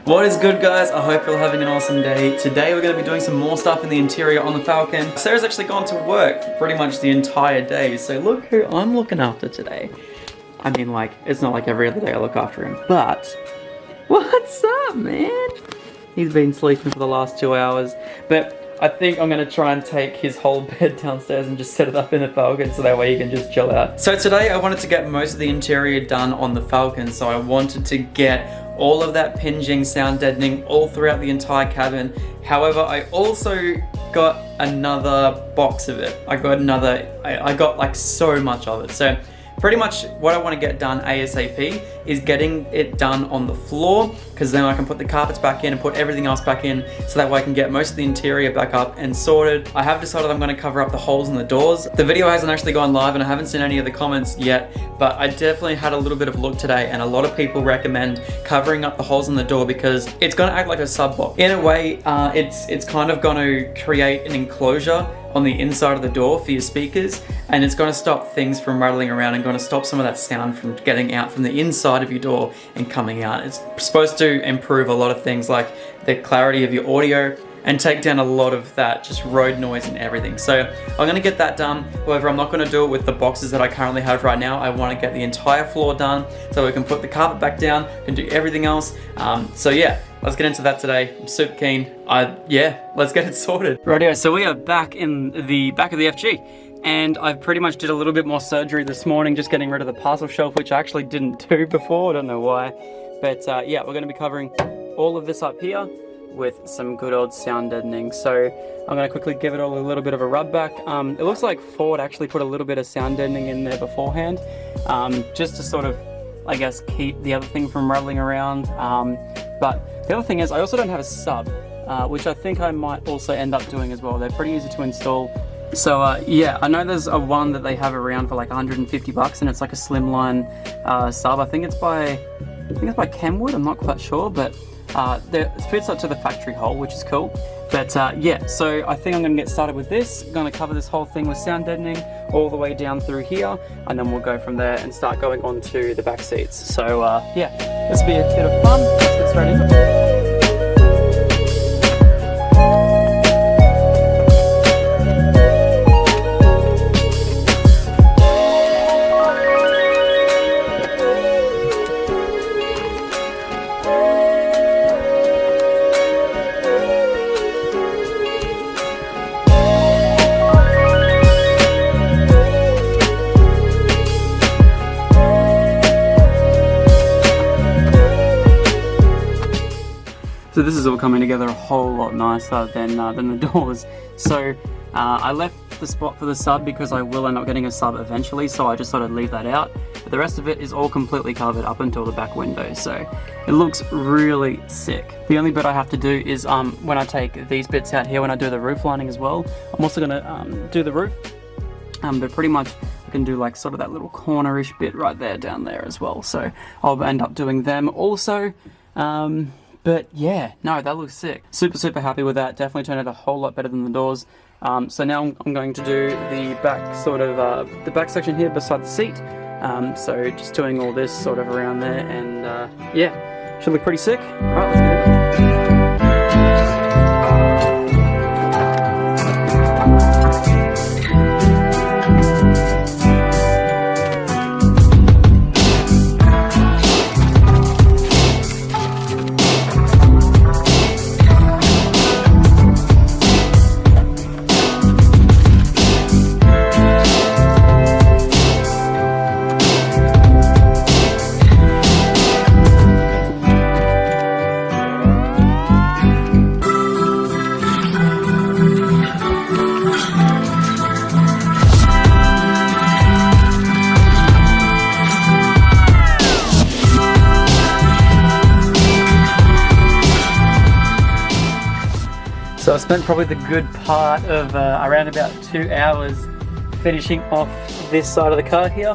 What is good, guys? I hope you're having an awesome day. Today we're going to be doing some more stuff in the interior on the Falcon. Sarah's actually gone to work pretty much the entire day, so look who I'm looking after today. I mean, like, it's not like every other day I look after him, but what's up, man? He's been sleeping for the last 2 hours, but I think I'm going to try and take his whole bed downstairs and just set it up in the Falcon so that way he can just chill out. So today I wanted to get most of the interior done on the Falcon, so I wanted to get all of that PingJing Sound Deadening all throughout the entire cabin. However, I also got another box of it. I got like so much of it. So pretty much what I want to get done ASAP is getting it done on the floor, because then I can put the carpets back in and put everything else back in, so that way I can get most of the interior back up and sorted. I have decided I'm going to cover up the holes in the doors. The video hasn't actually gone live and I haven't seen any of the comments yet, but I definitely had a little bit of a look today, and a lot of people recommend covering up the holes in the door because it's going to act like a sub box. In a way, it's kind of going to create an enclosure on the inside of the door for your speakers, and it's going to stop things from rattling around and going to stop some of that sound from getting out from the inside of your door and coming out. It's supposed to improve a lot of things like the clarity of your audio and take down a lot of that just road noise and everything. So I'm going to get that done. However, I'm not going to do it with the boxes that I currently have right now. I want to get the entire floor done so we can put the carpet back down and do everything else. So yeah, let's get into that today. I'm super keen. Yeah, let's get it sorted. Rightio, so we are back in the back of the FG, and I pretty much did a little bit more surgery this morning, just getting rid of the parcel shelf, which I actually didn't do before. I don't know why. But yeah, we're going to be covering all of this up here with some good old sound deadening. So I'm going to quickly give it all a little bit of a rub back. It looks like Ford actually put a little bit of sound deadening in there beforehand, just to sort of, I guess, keep the other thing from rattling around. But the other thing is I also don't have a sub, which I think I might also end up doing as well. They're pretty easy to install. So yeah, I know there's a one that they have around for like 150 bucks, and it's like a slimline sub. I think it's by Kenwood, I'm not quite sure, but it fits up to the factory hole, which is cool. But yeah, so I think I'm going to get started with this. I'm going to cover this whole thing with sound deadening all the way down through here, and then we'll go from there and start going on to the back seats. So yeah, this will be a bit of fun. Let's get straight into it. So this is all coming together a whole lot nicer than the doors. So I left the spot for the sub because I will end up getting a sub eventually, so I just thought I'd leave that out. But the rest of it is all completely covered up until the back window, so it looks really sick. The only bit I have to do is when I take these bits out here, when I do the roof lining as well, I'm also going to do the roof. But pretty much I can do like sort of that little cornerish bit right there down there as well. So I'll end up doing them also. But yeah, no, that looks sick. Super happy with that. Definitely turned out a whole lot better than the doors. So now I'm going to do the back sort of the back section here beside the seat. So just doing all this sort of around there, and yeah, should look pretty sick. All right, let's get it. So I spent probably the good part of around about 2 hours finishing off this side of the car here,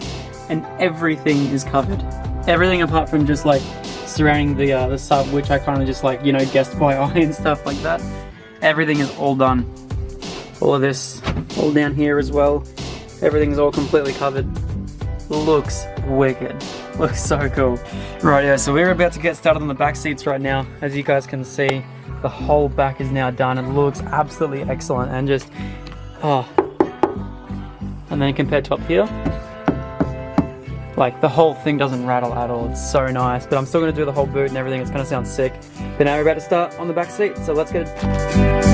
and everything is covered. Everything apart from just like surrounding the sub, which I kind of just like, you know, guessed by eye and stuff like that. Everything is all done. All of this, all down here as well. Everything's all completely covered. Looks wicked. Looks so cool. Rightio, so we're about to get started on the back seats right now. As you guys can see, the whole back is now done. It looks absolutely excellent and just, oh. And then compared to up here, like the whole thing doesn't rattle at all. It's so nice, but I'm still gonna do the whole boot and everything. It's gonna sound sick. But now we're about to start on the back seat, so let's get it.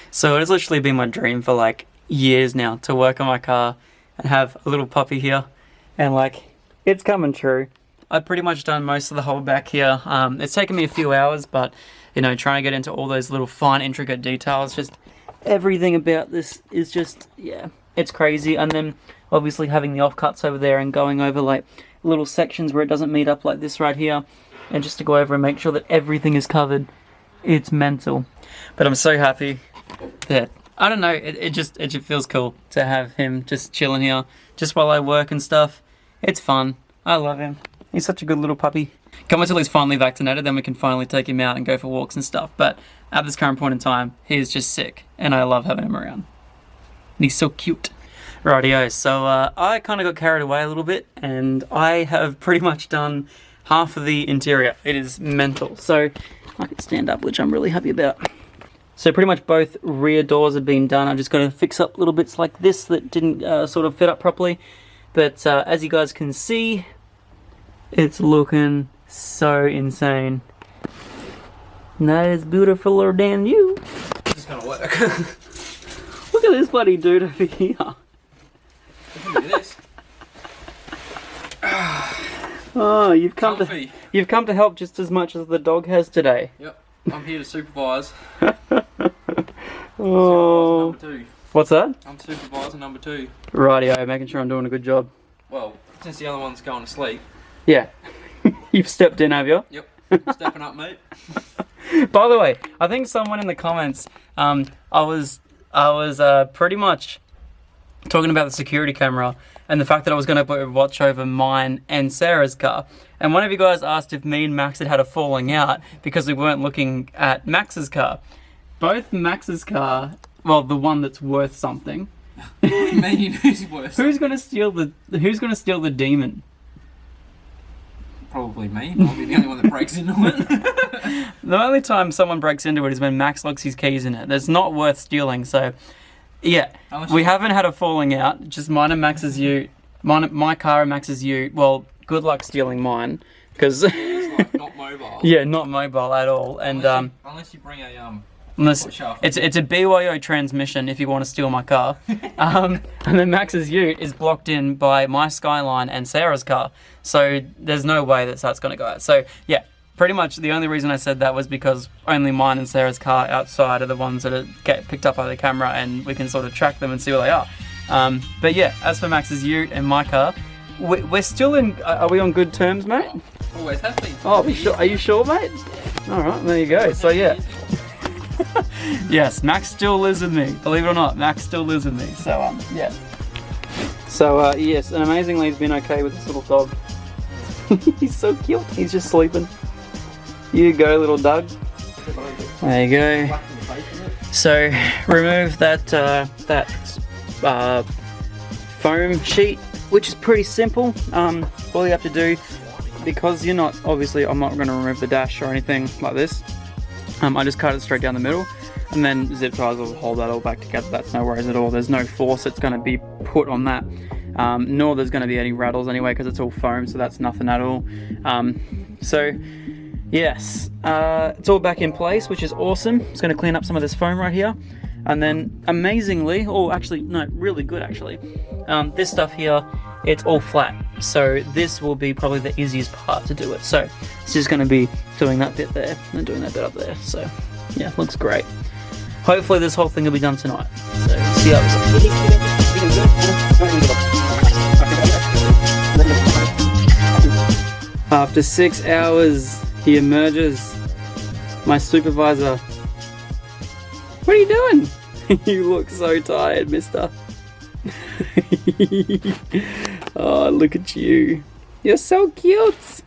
So it has literally been my dream for like years now to work on my car and have a little puppy here, and like it's coming true. I've pretty much done most of the whole back here. It's taken me a few hours, but you know, trying to get into all those little fine intricate details, just everything about this is just, yeah, it's crazy. And then obviously having the offcuts over there and going over like little sections where it doesn't meet up like this right here, and just to go over and make sure that everything is covered, it's mental. But I'm so happy that, I don't know, it just feels cool to have him just chilling here just while I work and stuff. It's fun. I love him. He's such a good little puppy. Can't wait till he's finally vaccinated, then we can finally take him out and go for walks and stuff. But at this current point in time, he is just sick, and I love having him around. And he's so cute. Rightio, so I kind of got carried away a little bit, and I have pretty much done half of the interior. It is mental. So I can stand up, which I'm really happy about. So pretty much both rear doors have been done. I'm just going to fix up little bits like this that didn't sort of fit up properly. But as you guys can see, it's looking so insane. Not as beautifuler than you. This is going to work. Look at this bloody dude over here. Look at this. Oh, you've come to help just as much as the dog has today. Yep, I'm here to supervise. Oh. Supervisor number 2. What's that? I'm supervisor number 2. Rightio, making sure I'm doing a good job. Well, since the other one's going to sleep. Yeah. You've stepped in, have you? Yep, stepping up, mate. By the way, I think someone in the comments, I was pretty much talking about the security camera and the fact that I was going to put a watch over mine and Sarah's car. And one of you guys asked if me and Max had a falling out because we weren't looking at Max's car. Both Max's car, well, the one that's worth something. What do you mean who's worth? Who's going to steal the demon? Probably me. I'll be the only one that breaks into it. The only time someone breaks into it is when Max locks his keys in it. That's not worth stealing, so yeah. We haven't had a falling out, just mine and Max's ute. My car and Max's ute. Well, good luck stealing mine, because it's like not mobile. Yeah, not mobile at all. And unless you bring a it's a BYO transmission if you want to steal my car. And then Max's ute is blocked in by my Skyline and Sarah's car, so there's no way that that's going to go out. So yeah, pretty much the only reason I said that was because only mine and Sarah's car outside are the ones that get picked up by the camera, and we can sort of track them and see where they are. But yeah, as for Max's ute and my car, we're still in. Are we on good terms, mate? Always have been. Oh, are you sure, mate? All right, there you go. So yeah. Yes, Max still lives with me. Believe it or not, Max still lives with me. So yeah. So yes, and amazingly, he's been okay with this little dog. He's so cute. He's just sleeping. You go, little Doug. There you go. So remove that foam sheet, which is pretty simple. All you have to do, because I'm not going to remove the dash or anything like this. I just cut it straight down the middle, and then zip ties will hold that all back together. That's no worries at all. There's no force that's going to be put on that. nor there's going to be any rattles anyway because it's all foam, so that's nothing at all. So yes, it's all back in place, which is awesome. It's going to clean up some of this foam right here, and then amazingly, or actually no, really good actually, this stuff here, it's all flat, so this will be probably the easiest part to do it. So it's just going to be doing that bit there and doing that bit up there. So yeah, looks great. Hopefully this whole thing will be done tonight. So see how After 6 hours, he emerges. My supervisor. What are you doing? You look so tired, mister. Oh, look at you. You're so cute.